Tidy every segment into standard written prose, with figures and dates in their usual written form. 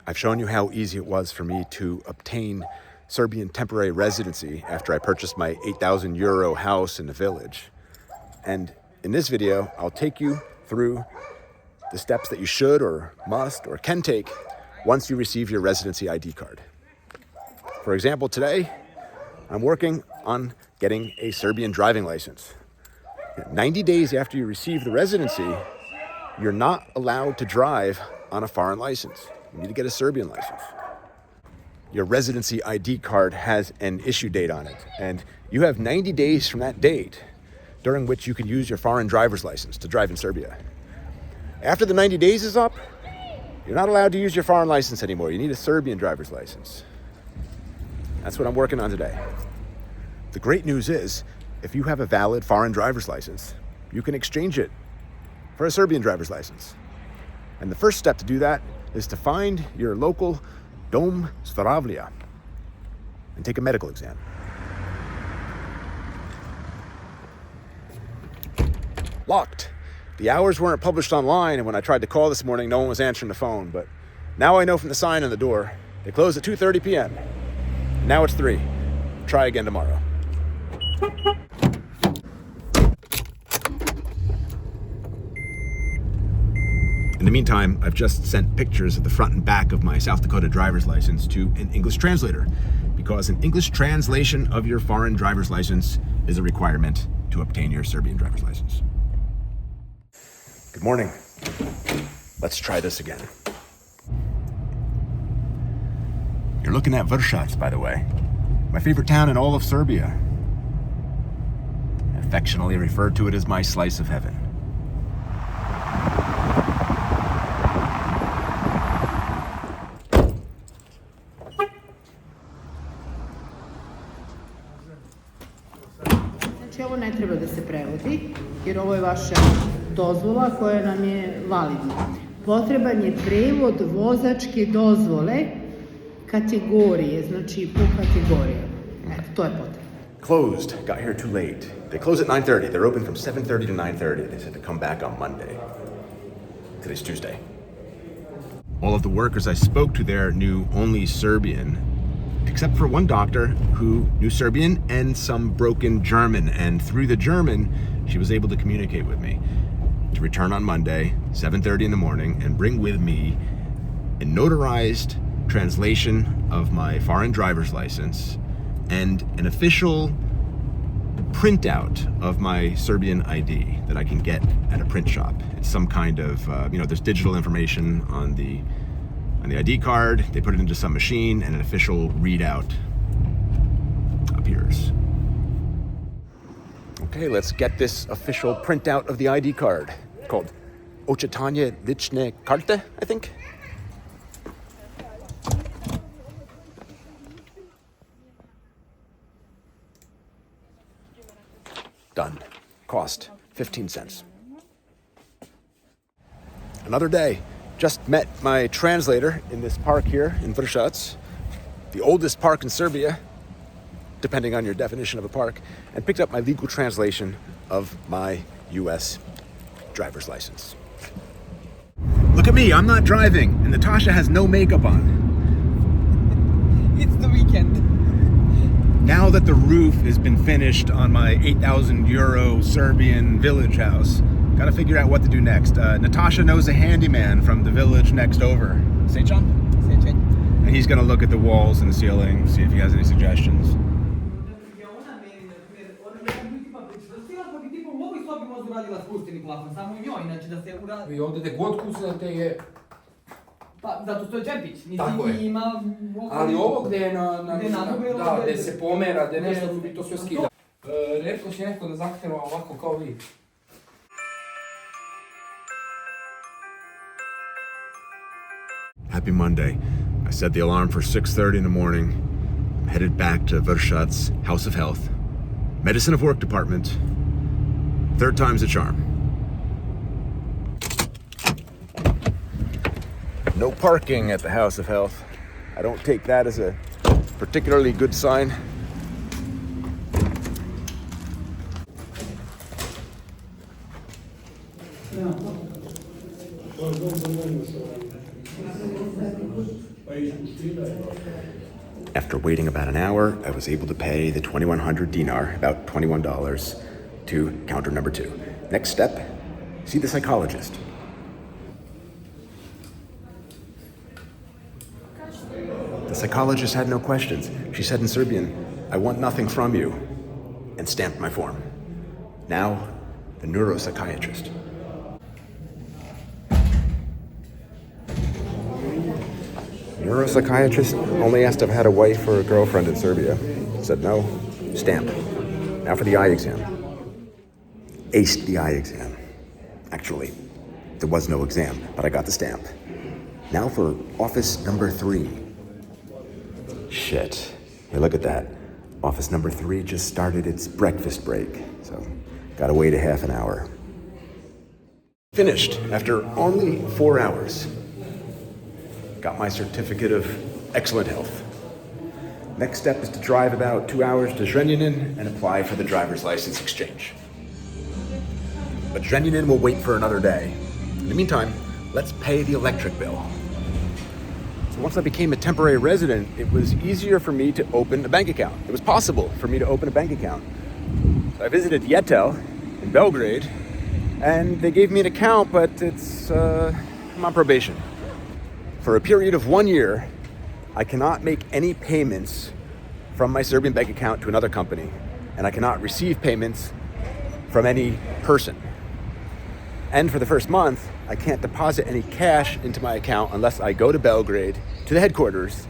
I've shown you how easy it was for me to obtain Serbian temporary residency after I purchased my 8,000 euro house in the village. And in this video, I'll take you through the steps that you should or must or can take once you receive your residency ID card. For example, today, I'm working on getting a Serbian driving license. 90 days after you receive the residency, you're not allowed to drive on a foreign license. You need to get a Serbian license. Your residency ID card has an issue date on it, and you have 90 days from that date during which you can use your foreign driver's license to drive in Serbia. After the 90 days is up, you're not allowed to use your foreign license anymore. You need a Serbian driver's license. That's what I'm working on today. The great news is, if you have a valid foreign driver's license, you can exchange it for a Serbian driver's license. And the first step to do that is to find your local Dom Zdravlja and take a medical exam. Locked. The hours weren't published online, and when I tried to call this morning, no one was answering the phone. But now I know from the sign on the door, they close at 2:30 p.m. Now it's 3. Try again tomorrow. In the meantime, I've just sent pictures of the front and back of my South Dakota driver's license to an English translator, because an English translation of your foreign driver's license is a requirement to obtain your Serbian driver's license. Good morning. Let's try this again. You're looking at Vrsac, by the way. My favorite town in all of Serbia. I affectionately refer to it as my slice of heaven. Znači ovo ne treba da se prevodi, jer ovo je vaša dozvola koja nam je validna. Potreban je prevod vozačke dozvole kategorije, znači po kategorijama. Eto, to je potrebno. Closed. Got here too late. They close at 9:30. They're open from 7:30 to 9:30. They said to come back on Monday. Today's Tuesday. All of the workers I spoke to there knew only Serbian, except for one doctor who knew Serbian and some broken German. And through the German, she was able to communicate with me to return on Monday, 7:30 in the morning, and bring with me a notarized translation of my foreign driver's license and an official printout of my Serbian ID that I can get at a print shop. It's some kind of, there's digital information on the ID card. They put it into some machine and an official readout appears. Okay, let's get this official printout of the ID card called Očitanje lične karte, I think. Done. Cost 15 cents. Another day. Just met my translator in this park here in Vrsac, the oldest park in Serbia, depending on your definition of a park, and picked up my legal translation of my U.S. driver's license. Look at me, I'm not driving, and Natasha has no makeup on. It's the weekend. Now that the roof has been finished on my 8,000 euro Serbian village house, gotta figure out what to do next. Natasha knows a handyman from the village next over. Sečanj? Sečanj. And he's gonna look at the walls and the ceiling, see if he has any suggestions. I ovdje gdje god kucnete je... Pa, zato što je džempić, Tako je. ima... Ali ovo gdje je gdje se pomera, gdje nešto bi to sve skida. Rijetko će neko da zahtjeva ovako kao vi. Happy Monday. I set the alarm for 6:30 in the morning. I'm headed back to Vrsac's House of Health. Medicine of Work department. 3rd time's a charm. No parking at the House of Health. I don't take that as a particularly good sign. After waiting about an hour, I was able to pay the 2,100 dinar, about $21, to counter number 2. Next step, see the psychologist. The psychologist had no questions. She said in Serbian, "I want nothing from you," and stamped my form. Now, the neuropsychiatrist. Neuropsychiatrist only asked if I had a wife or a girlfriend in Serbia. Said no, stamp. Now for the eye exam. Aced the eye exam. Actually, there was no exam, but I got the stamp. Now for office number 3. Shit. Hey, look at that. Office number 3 just started its breakfast break, so gotta wait a half an hour. Finished after only 4 hours. Got my certificate of excellent health. Next step is to drive about 2 hours to Zrenjanin and apply for the driver's license exchange. But Zrenjanin will wait for another day. In the meantime, let's pay the electric bill. So once I became a temporary resident, it was easier for me to open a bank account. It was possible for me to open a bank account. So I visited Yetel in Belgrade, and they gave me an account, but I'm on probation. For a period of 1 year, I cannot make any payments from my Serbian bank account to another company, and I cannot receive payments from any person. And for the first month, I can't deposit any cash into my account unless I go to Belgrade, to the headquarters,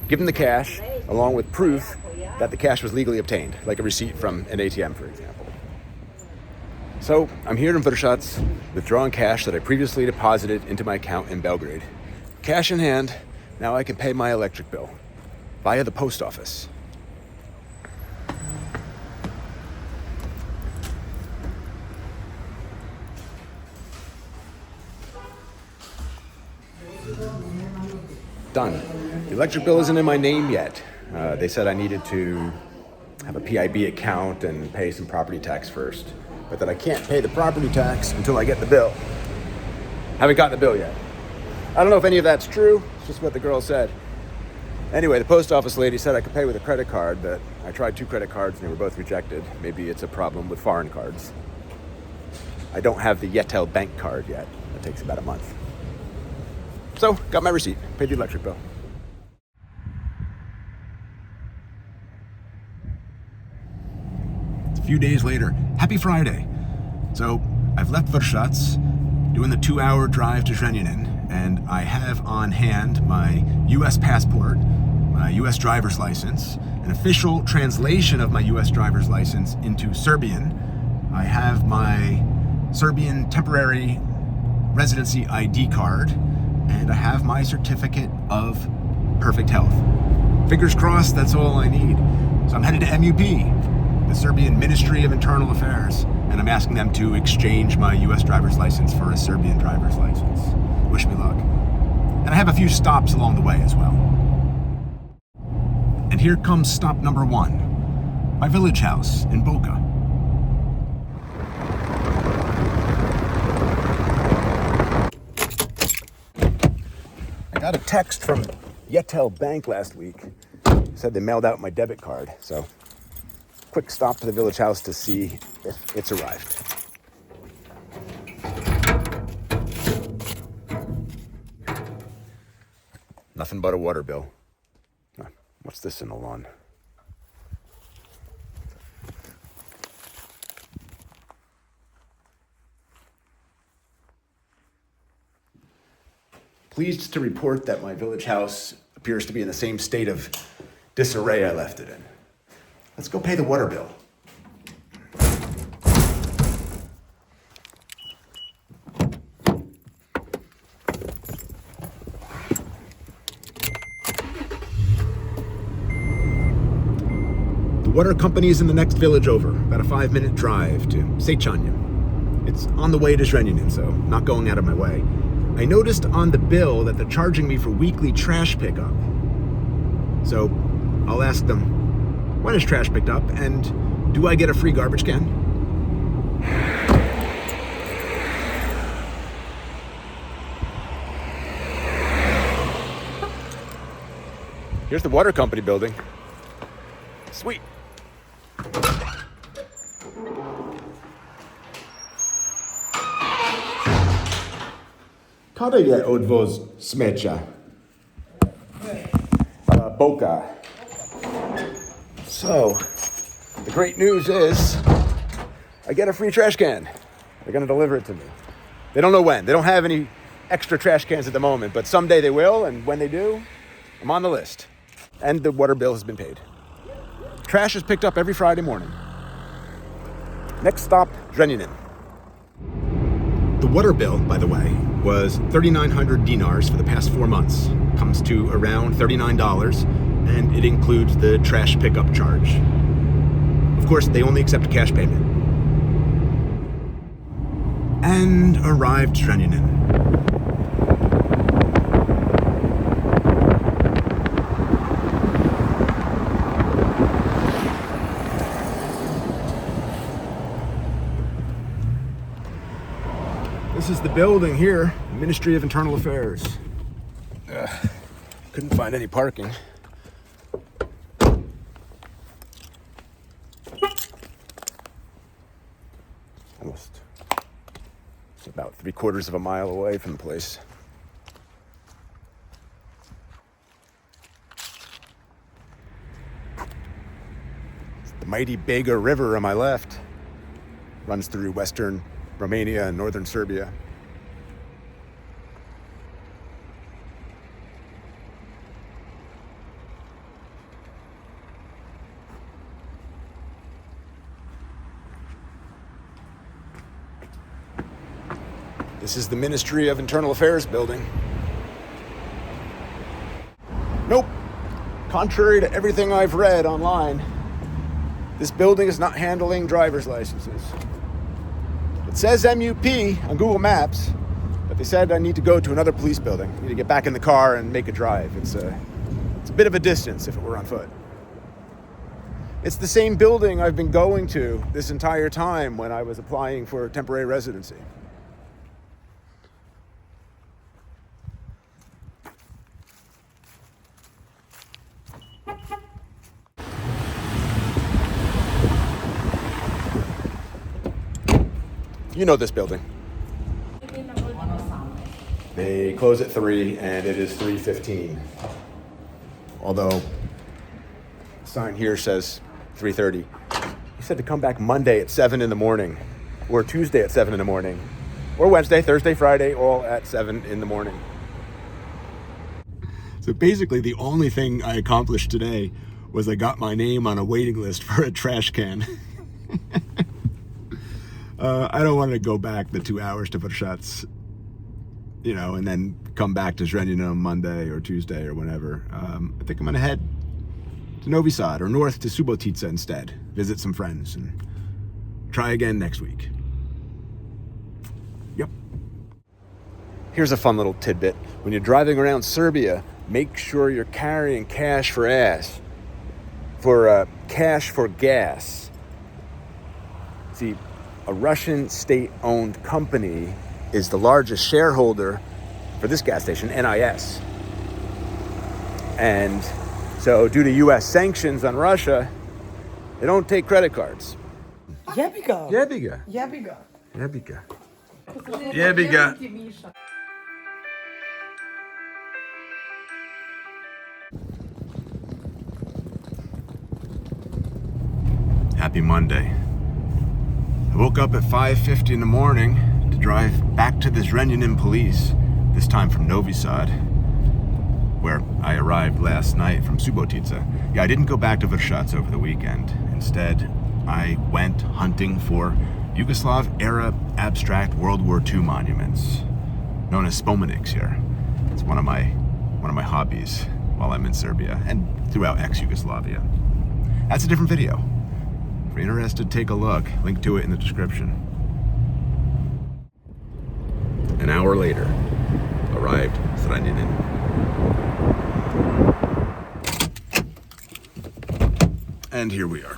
give them the cash, along with proof that the cash was legally obtained, like a receipt from an ATM, for example. So I'm here in Vrsac, withdrawing cash that I previously deposited into my account in Belgrade. Cash in hand, now I can pay my electric bill via the post office. Done. The electric bill isn't in my name yet. They said I needed to have a PIB account and pay some property tax first, but that I can't pay the property tax until I get the bill. Haven't gotten the bill yet. I don't know if any of that's true. It's just what the girl said. Anyway, the post office lady said I could pay with a credit card, but I tried 2 credit cards and they were both rejected. Maybe it's a problem with foreign cards. I don't have the Yetel bank card yet. That takes about a month. So, got my receipt, paid the electric bill. It's a few days later. Happy Friday. So, I've left Vrsac, doing the 2-hour drive to Zrenjanin, and I have on hand my US passport, my US driver's license, an official translation of my US driver's license into Serbian. I have my Serbian temporary residency ID card, and I have my certificate of perfect health. Fingers crossed, that's all I need. So I'm headed to MUP, the Serbian Ministry of Internal Affairs, and I'm asking them to exchange my US driver's license for a Serbian driver's license. Wish me luck. And I have a few stops along the way as well. And here comes stop number 1, my village house in Boka. I got a text from Yetel Bank last week. Said they mailed out my debit card, so quick stop to the village house to see if it's arrived. Nothing but a water bill. What's this in the lawn? Pleased to report that my village house appears to be in the same state of disarray I left it in. Let's go pay the water bill. The water company is in the next village over, about a 5-minute drive to Sečanj. It's on the way to Zrenjanin, so not going out of my way. I noticed on the bill that they're charging me for weekly trash pickup. So I'll ask them, when is trash picked up, and do I get a free garbage can? Here's the water company building. Sweet. Kada je odvoz smeća? Boka. So, the great news is I get a free trash can. They're going to deliver it to me. They don't know when. They don't have any extra trash cans at the moment, but someday they will, and when they do, I'm on the list. And the water bill has been paid. Trash is picked up every Friday morning. Next stop, Zrenjanin. The water bill, by the way, was 3,900 dinars for the past 4 months. Comes to around $39, and it includes the trash pickup charge. Of course, they only accept cash payment. And arrived Zrenjanin. This is the building here, Ministry of Internal Affairs. Couldn't find any parking. Almost. It's about 3/4 of a mile away from the place. It's the mighty Boka River on my left. Runs through western Romania and northern Serbia. This is the Ministry of Internal Affairs building. Nope. Contrary to everything I've read online, this building is not handling driver's licenses. It says MUP on Google Maps, but they said I need to go to another police building. I need to get back in the car and make a drive. It's a bit of a distance if it were on foot. It's the same building I've been going to this entire time when I was applying for temporary residency. You know this building. They close at 3 and it is 3:15. Although the sign here says 3:30. He said to come back Monday at 7 in the morning, or Tuesday at 7 in the morning, or Wednesday, Thursday, Friday, all at 7 in the morning. So basically the only thing I accomplished today was I got my name on a waiting list for a trash can. I don't want to go back the 2 hours to Vrsac, and then come back to Zrenjanin on Monday or Tuesday or whenever. I think I'm going to head to Novi Sad or north to Subotica instead, visit some friends, and try again next week. Yep. Here's a fun little tidbit. When you're driving around Serbia, make sure you're carrying cash for cash for gas. See, a Russian state-owned company is the largest shareholder for this gas station, NIS. And so due to US sanctions on Russia, they don't take credit cards. Jebiga. Jebiga. Jebiga. Jebiga. Jebiga. Happy Monday. I woke up at 5:50 in the morning to drive back to the Zrenjanin police, this time from Novi Sad, where I arrived last night from Subotica. Yeah, I didn't go back to Vrsac over the weekend. Instead, I went hunting for Yugoslav-era abstract World War II monuments, known as spomeniks here. It's one of my hobbies while I'm in Serbia and throughout ex-Yugoslavia. That's a different video. If you're interested, take a look. Link to it in the description. An hour later, arrived Zrenjanin. And here we are.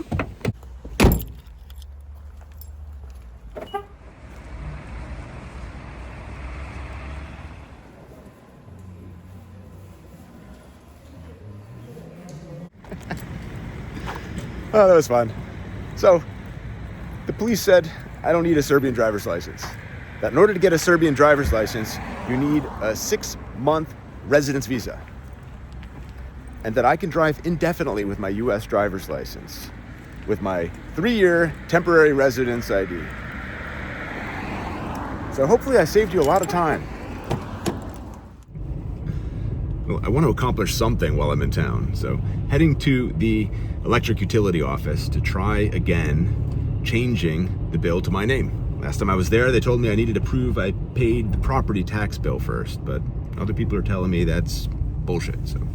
Oh, that was fun. So, the police said I don't need a Serbian driver's license. That in order to get a Serbian driver's license, you need a 6-month residence visa. And that I can drive indefinitely with my US driver's license, with my 3-year temporary residence ID. So hopefully I saved you a lot of time. Well, I want to accomplish something while I'm in town, so heading to the electric utility office to try again changing the bill to my name. Last time I was there, they told me I needed to prove I paid the property tax bill first, but other people are telling me that's bullshit, so.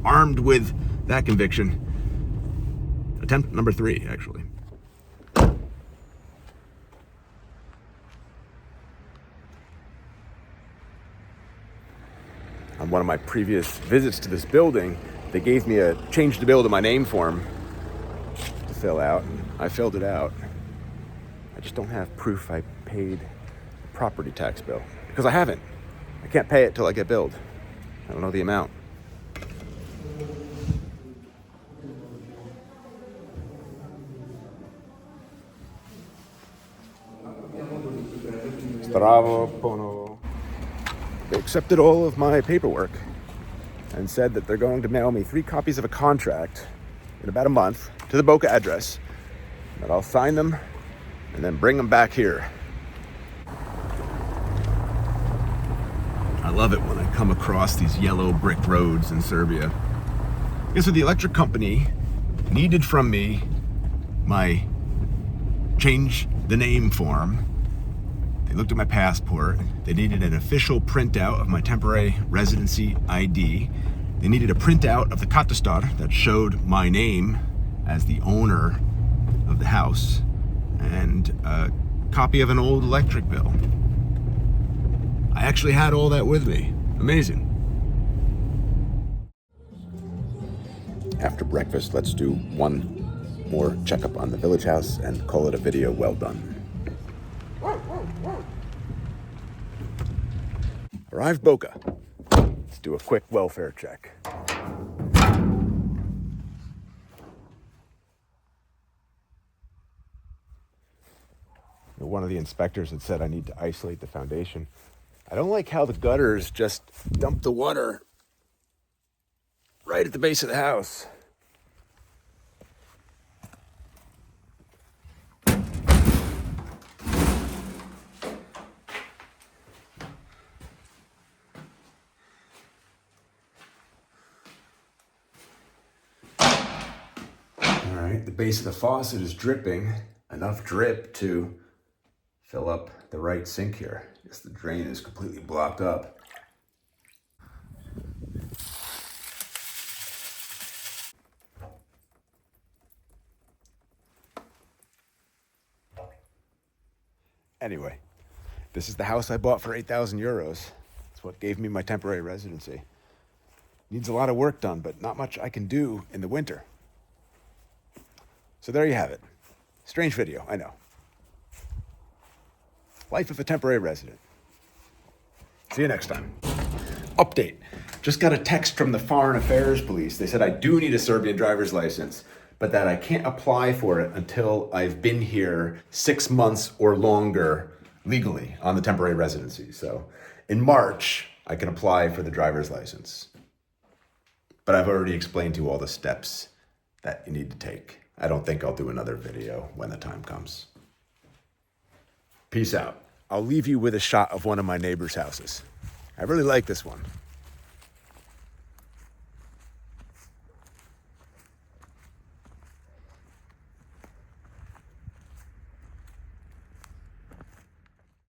Armed with that conviction, attempt number 3, actually. On one of my previous visits to this building, they gave me a change the bill to my name form to fill out, and I filled it out. I just don't have proof I paid the property tax bill, because I haven't. I can't pay it till I get billed. I don't know the amount. Zdravo, ponovo. They accepted all of my paperwork and said that they're going to mail me 3 copies of a contract in about a month to the Boka address, that I'll sign them and then bring them back here. I love it when I come across these yellow brick roads in Serbia. So the electric company needed from me my change the name form. They looked at my passport. They needed an official printout of my temporary residency ID. They needed a printout of the katastar that showed my name as the owner of the house, and a copy of an old electric bill. I actually had all that with me. Amazing. After breakfast, let's do one more checkup on the village house and call it a video well done. Arrived Boka. Let's do a quick welfare check. One of the inspectors had said I need to isolate the foundation. I don't like how the gutters just dump the water right at the base of the house. All right, the base of the faucet is dripping, enough drip to fill up the right sink here. I guess the drain is completely blocked up. Anyway, this is the house I bought for 8,000 euros. It's what gave me my temporary residency. Needs a lot of work done, but not much I can do in the winter. So there you have it. Strange video, I know. Life of a temporary resident. See you next time. Update. Just got a text from the Foreign Affairs Police. They said I do need a Serbian driver's license, but that I can't apply for it until I've been here 6 months or longer legally on the temporary residency. So in March, I can apply for the driver's license. But I've already explained to you all the steps that you need to take. I don't think I'll do another video when the time comes. Peace out. I'll leave you with a shot of one of my neighbor's houses. I really like this one.